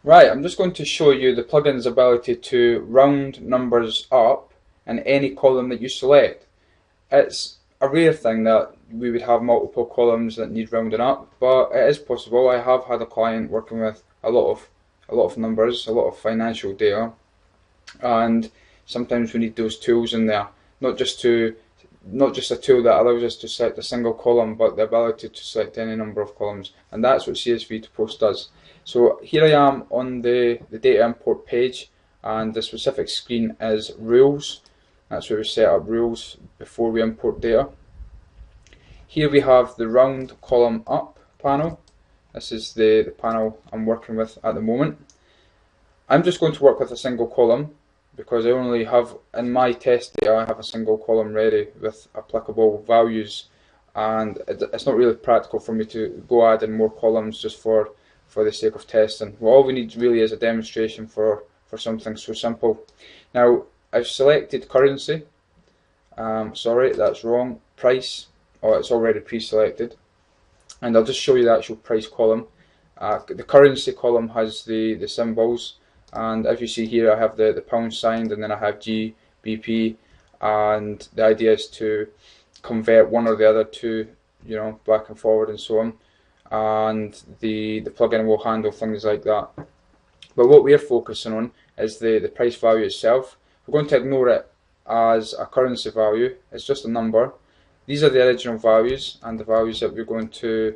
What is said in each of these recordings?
Right, I'm just going to show you the plugin's ability to round numbers up in any column that you select. It's a rare thing that we would have multiple columns that need rounding up, but it is possible. I have had a client working with a lot of numbers, a lot of financial data, and sometimes we need those tools in there, not just to not just a tool that allows us to select a single column, but the ability to select any number of columns, and that's what CSV to post does. So here I am on the data import page, and the specific screen is rules. That's where we set up rules before we import data. Here we have the round column up panel. This is the panel I'm working with at the moment. I'm just going to work with a single column because I only have, in my test data, I have a single column ready with applicable values, and it's not really practical for me to go adding more columns just for the sake of testing. Well, all we need really is a demonstration for something so simple. Now, I've selected currency. Sorry, that's wrong. Price. Oh, it's already pre-selected. And I'll just show you the actual price column. The currency column has the symbols, and as you see here I have the pound sign, and then I have GBP, and the idea is to convert one or the other to, back and forward and so on, and the plugin will handle things like that. But what we're focusing on is the price value itself. We're going to ignore it as a currency value, it's just a number. These are the original values and the values that we're going to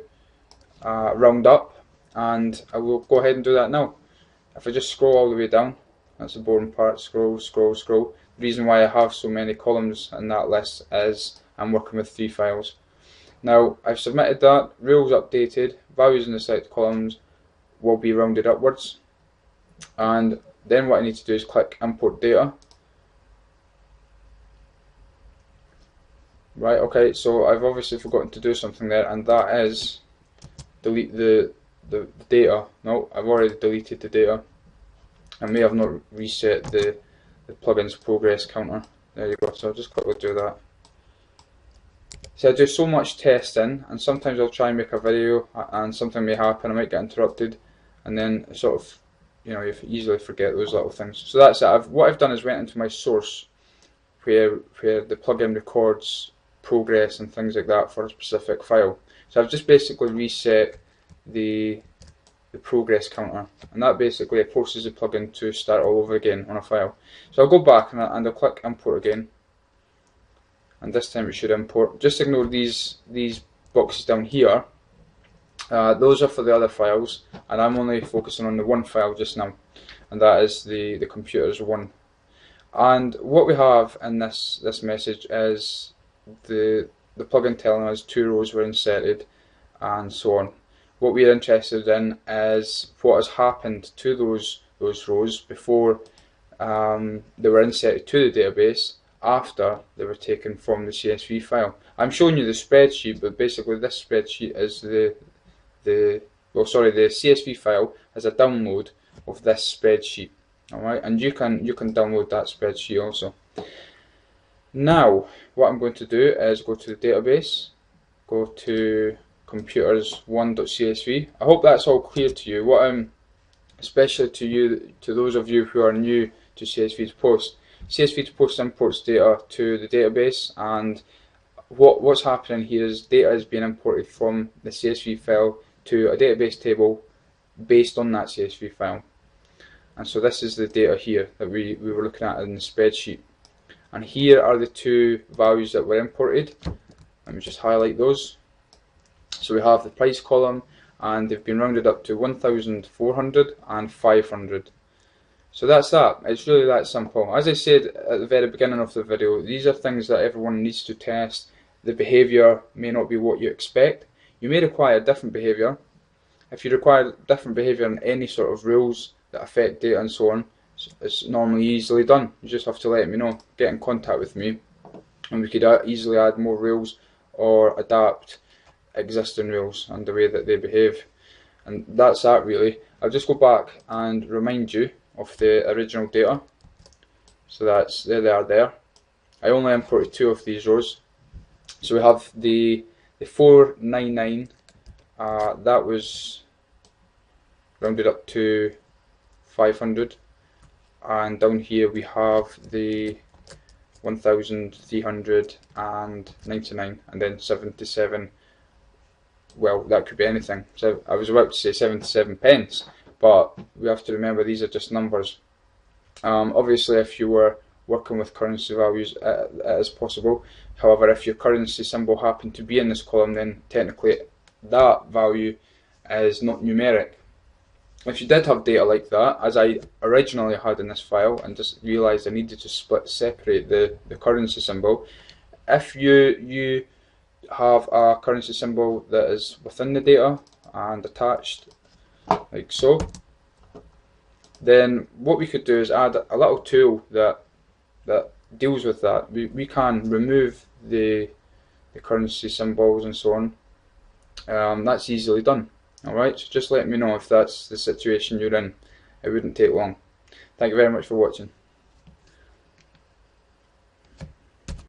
round up, and I will go ahead and do that now. If I just scroll all the way down, that's the boring part, scroll, scroll, scroll. The reason why I have so many columns in that list is I'm working with 3 files. Now I've submitted that, rules updated, values in the select columns will be rounded upwards, and then what I need to do is click import data. Right, okay, so I've obviously forgotten to do something there, and that is delete the data. No, I've already deleted the data. I may have not reset the plugin's progress counter. There you go, so I'll just quickly do that. So I do so much testing, and sometimes I'll try and make a video and something may happen, I might get interrupted, and then sort of, you easily forget those little things. So that's it. What I've done is went into my source where the plugin records progress and things like that for a specific file. So I've just basically reset the progress counter, and that basically forces the plugin to start all over again on a file. So I'll go back and I'll click import again, and this time it should import. Just ignore these boxes down here. Those are for the other files, and I'm only focusing on the one file just now, and that is the computers one. And what we have in this message is the plugin telling us 2 rows were inserted and so on. What we are interested in is what has happened to those rows before they were inserted to the database, after they were taken from the CSV file. I'm showing you the spreadsheet, but basically this spreadsheet is the CSV file has a download of this spreadsheet. Alright, and you can download that spreadsheet also. Now, what I'm going to do is go to the database, go to computers1.csv. I hope that's all clear to you. What I'm, especially to those of you who are new to CSV to Post, CSV to Post imports data to the database, and what's happening here is data is being imported from the CSV file to a database table based on that CSV file. And so this is the data here that we were looking at in the spreadsheet. And here are the 2 values that were imported. Let me just highlight those. So we have the price column, and they've been rounded up to 1,400 and 500. So that's that. It's really that simple. As I said at the very beginning of the video, these are things that everyone needs to test. The behaviour may not be what you expect. You may require different behaviour. If you require different behaviour in any sort of rules that affect data and so on, it's normally easily done. You just have to let me know, get in contact with me, and we could easily add more rules or adapt existing rules and the way that they behave. And that's that really. I'll just go back and remind you of the original data. So that's, there they are there. I only imported 2 of these rows. So we have the 499, that was rounded up to 500, and down here we have the 1399 and then 77. Well, that could be anything. So I was about to say 77 pence, but we have to remember these are just numbers. Obviously, if you were working with currency values, it is possible. However, if your currency symbol happened to be in this column, then technically that value is not numeric. If you did have data like that, as I originally had in this file, and just realised I needed to separate the currency symbol, if you have a currency symbol that is within the data and attached like so, then what we could do is add a little tool that deals with that. We can remove the currency symbols and so on. That's easily done. Alright, so just let me know if that's the situation you're in. It wouldn't take long. Thank you very much for watching.